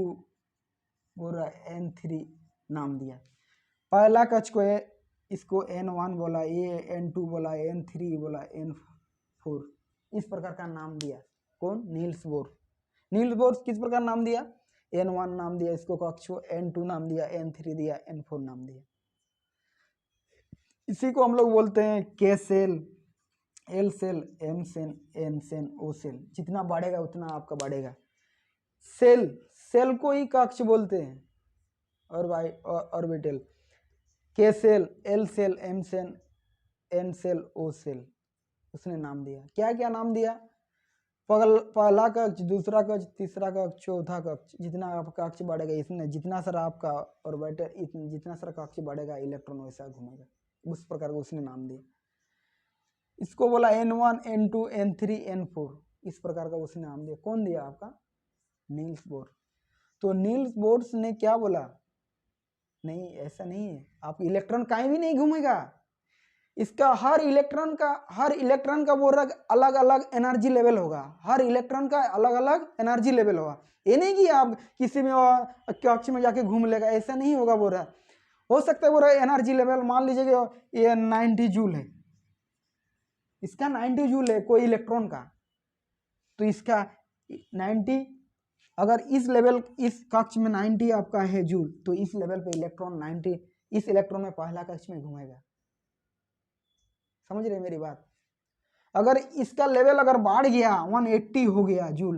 बोल रहा है, N3 नाम दिया। पहला कक्ष को इसको N1 बोला, ये N2 बोला, N3 बोला, N4, इस प्रकार का नाम दिया। कौन, नील्स बोर। नील्स बोर किस प्रकार नाम दिया, N1 नाम दिया इसको कक्ष को, N2 नाम दिया, N3 दिया, N4 नाम दिया। इसी को हम लोग बोलते हैं K cell, L cell, M cell, N cell, O cell. जितना बढ़ेगा उतना आपका बढ़ेगा। सेल, सेल को ही कक्ष बोलते हैं, और भाई orbital, K cell, L cell, M cell, N cell, O cell, उसने नाम दिया। क्या क्या नाम दिया, पहला कक्ष, दूसरा कक्ष, तीसरा कक्ष, चौथा कक्ष। जितना आपका कक्ष बढ़ेगा, इसमें जितना सारा आपका ऑर्बिटल, जितना सारा कक्ष बढ़ेगा, इलेक्ट्रॉन वैसा घूमेगा, उस प्रकार का उसने नाम दिया। इसको बोला N1, N2, N3, N4, इस प्रकार का उसने नाम दिया। कौन दिया, आपका नील्स बोर। तो नील्स बोर ने क्या बोला, नहीं, ऐसा नहीं है। आप इलेक्ट्रॉन कहीं भी नहीं घूमेगा, इसका हर इलेक्ट्रॉन का वो अलग अलग एनर्जी लेवल होगा, हर इलेक्ट्रॉन का अलग अलग एनर्जी लेवल होगा। ये नहीं कि आप किसी में कक्ष में जाके घूम लेगा, ऐसा नहीं होगा। बोल रहा हो सकता है बोल रहा एनर्जी लेवल मान लीजिए कि ये 90 जूल है, इसका 90 जूल है कोई इलेक्ट्रॉन का, तो इसका 90, अगर इस लेवल इस कक्ष में 90 आपका है जूल, तो इस लेवल पे इलेक्ट्रॉन 90 इस इलेक्ट्रॉन में पहला कक्ष में घूमेगा। समझ रहे मेरी बात? अगर इसका लेवल अगर बढ़ गया 180 हो गया जूल,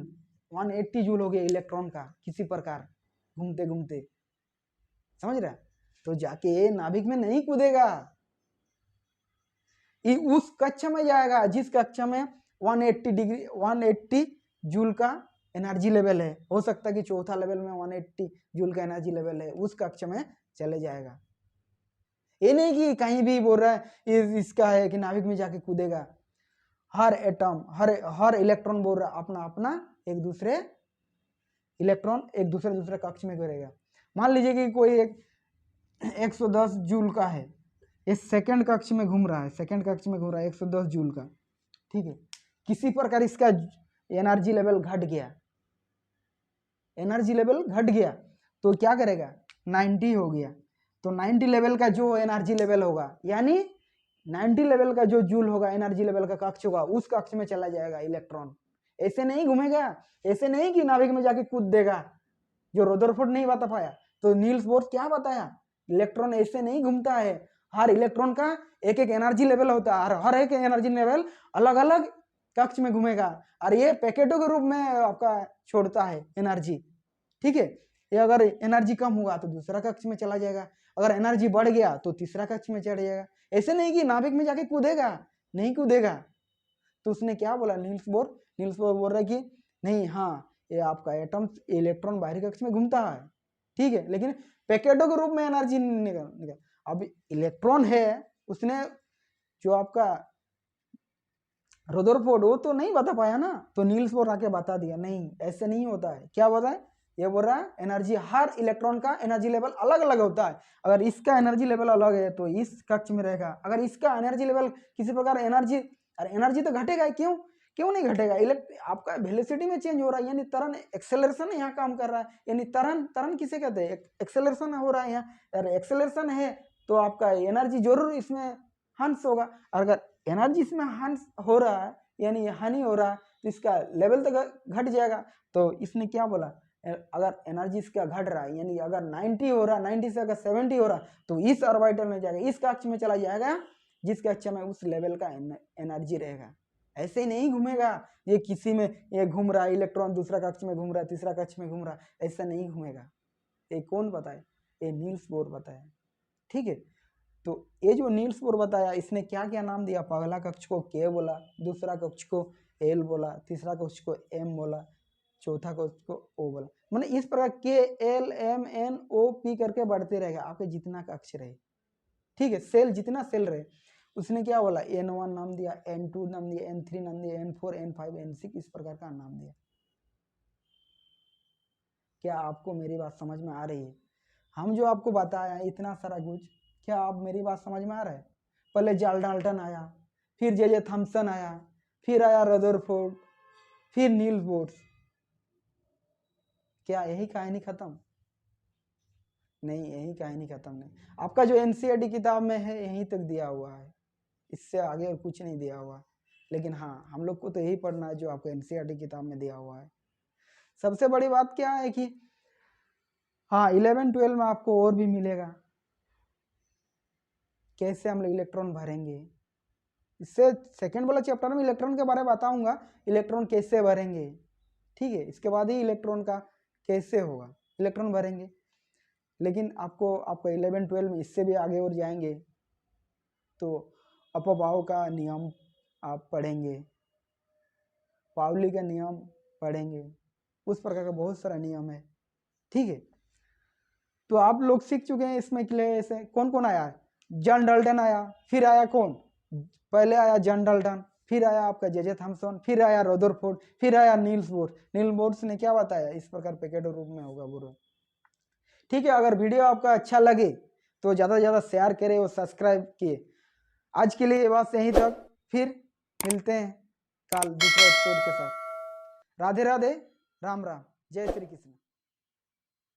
180 जूल हो गया इलेक्ट्रॉन का किसी प्रकार घूमते घूमते, समझ रहा, तो जाके नाभिक में नहीं कूदेगा, उस कक्षा में जाएगा जिस कक्षा में 180 जूल का एनर्जी लेवल है। हो सकता है कि चौथा लेवल में 180 जूल का एनर्जी लेवल है, उस कक्षा में चले जाएगा। ये नहीं कि कहीं भी बोल रहा है इसका है कि नाभिक में जाके कूदेगा। हर एटम हर इलेक्ट्रॉन बोल रहा अपना अपना एक दूसरे इलेक्ट्रॉन एक दूसरे कक्ष में करेगा। मान लीजिए कि कोई एक 110 जूल का है, ये सेकंड कक्ष में घूम रहा है, 110 जूल का, ठीक है। किसी प्रकार इसका एनर्जी लेवल घट गया, तो क्या करेगा, 90 हो गया, तो 90 लेवल का जो एनर्जी लेवल होगा, यानी 90 लेवल का जो जूल होगा एनर्जी लेवल का कक्ष होगा, उस कक्ष में चला जाएगा इलेक्ट्रॉन। ऐसे नहीं घूमेगा, ऐसे नहीं कि नाभिक में जाके कूद देगा, जो रदरफोर्ड नहीं बता पाया। तो नील्स बोर क्या बताया, इलेक्ट्रॉन ऐसे नहीं घूमता है, हर इलेक्ट्रॉन का एक एक एनर्जी लेवल होता है, हर एक एनर्जी लेवल अलग अलग कक्ष में घूमेगा, और ये पैकेटों के रूप में आपका छोड़ता है एनर्जी, ठीक है। ये अगर एनर्जी कम हुआ तो दूसरा कक्ष में चला जाएगा, अगर एनर्जी बढ़ गया तो तीसरा कक्ष में चढ़ जाएगा। ऐसे नहीं कि नाभिक में जाके कूदेगा, नहीं कूदेगा। तो उसने क्या बोला, नील्स बोर बोल रहा है कि नहीं, हाँ ये आपका एटम इलेक्ट्रॉन बाहरी कक्ष में घूमता है, ठीक है, लेकिन पैकेटों के रूप में एनर्जी निकल। अब इलेक्ट्रॉन है, उसने जो आपका रदरफोर्ड वो तो नहीं बता पाया ना, तो नील्स बोर आके बता दिया नहीं ऐसे नहीं होता है। क्या बोला है, ये बोल रहा है एनर्जी, हर इलेक्ट्रॉन का एनर्जी लेवल अलग अलग होता है। अगर इसका एनर्जी लेवल अलग है तो इस कक्ष में रहेगा, अगर इसका एनर्जी लेवल किसी प्रकार एनर्जी तो घटेगा, क्यों नहीं घटेगा, आपका वेलोसिटी में चेंज हो रहा है, यानी तरंग एक्सेलरेशन यहाँ काम कर रहा है, यानी तरंग किसे कहते हैं, एक्सेलरेशन हो रहा है यहाँ, एक्सेलरेशन है तो आपका एनर्जी जरूर इसमें हंस होगा। अगर एनर्जी इसमें हंस हो रहा है यानी हानि हो रहा है, तो इसका लेवल तो घट जाएगा। तो इसने क्या बोला, अगर एनर्जी इसका घट रहा है, यानी अगर 90 हो रहा, 90 से अगर 70 हो रहा, तो इस ऑर्बिटल में जाएगा, इस कक्ष में चला जाएगा जिस कक्ष में उस लेवल का एनर्जी रहेगा। ऐसे नहीं घूमेगा, ये किसी में ये घूम रहा है इलेक्ट्रॉन, दूसरा कक्ष में घूम रहा है, तीसरा कक्ष में घूम रहा है, ऐसा नहीं घूमेगा। ये कौन बताए, ये नील्स बोर बताया, ठीक है। तो ये जो नील्स बोर बताया, इसने क्या क्या नाम दिया, पहला कक्ष को के बोला, दूसरा कक्ष को एल बोला, तीसरा कक्ष को एम बोला, चौथा कक्ष को ओ बोला। मतलब इस प्रकार के L M N O P करके बढ़ते रहेगा आपके जितना कक्ष रहे, ठीक है, सेल जितना सेल रहे। उसने क्या बोला, N1 नाम दिया, N2 नाम दिया, N3 नाम दिया, N4 N5 N6 इस प्रकार का नाम दिया। क्या आपको मेरी बात समझ में आ रही है? हम जो आपको बताया इतना सारा कुछ, क्या आप मेरी बात समझ में आ रहा है? पहले जॉन डाल्टन आया, फिर जे थॉमसन आया, फिर आया रदरफोर्ड, फिर नील्स बोर। क्या यही कहानी खत्म? नहीं, यही कहानी खत्म नहीं। आपका जो एनसीईआरटी किताब में है यहीं तक दिया हुआ है, इससे आगे और कुछ नहीं दिया हुआ। लेकिन हाँ, हम लोग को तो यही पढ़ना है जो आपको एनसीईआरटी किताब में दिया हुआ है। सबसे बड़ी बात क्या है कि हाँ 11-12 में आपको और भी मिलेगा, कैसे हम लोग इलेक्ट्रॉन भरेंगे। इससे सेकंड वाला चैप्टर में इलेक्ट्रॉन के बारे में बताऊंगा, इलेक्ट्रॉन कैसे भरेंगे, ठीक है। इसके बाद ही इलेक्ट्रॉन का कैसे होगा, इलेक्ट्रॉन भरेंगे। लेकिन आपको 11-12 में इससे भी आगे और जाएंगे तो अपवाओं का नियम आप पढ़ेंगे, पाउली का नियम पढ़ेंगे, उस प्रकार का बहुत सारा नियम है, ठीक है। तो आप लोग सीख चुके हैं इसमें के लिए। ऐसे कौन कौन आया, जॉन डाल्टन आया, फिर आया कौन, पहले आया जॉन डाल्टन, फिर आया आपका जे थॉमसन, फिर आया रदरफोर्ड, फिर आया नील्स बोर। नील्स बोर ने क्या बताया, इस प्रकार पैकेट रूप में होगा बोरो। ठीक है, अगर वीडियो आपका अच्छा लगे तो ज़्यादा से ज़्यादा शेयर करें और सब्सक्राइब किए। आज के लिए बस यहीं तक, फिर मिलते हैं कल दूसरे एपिसोड के साथ। राधे राधे, राम राम, जय श्री कृष्ण।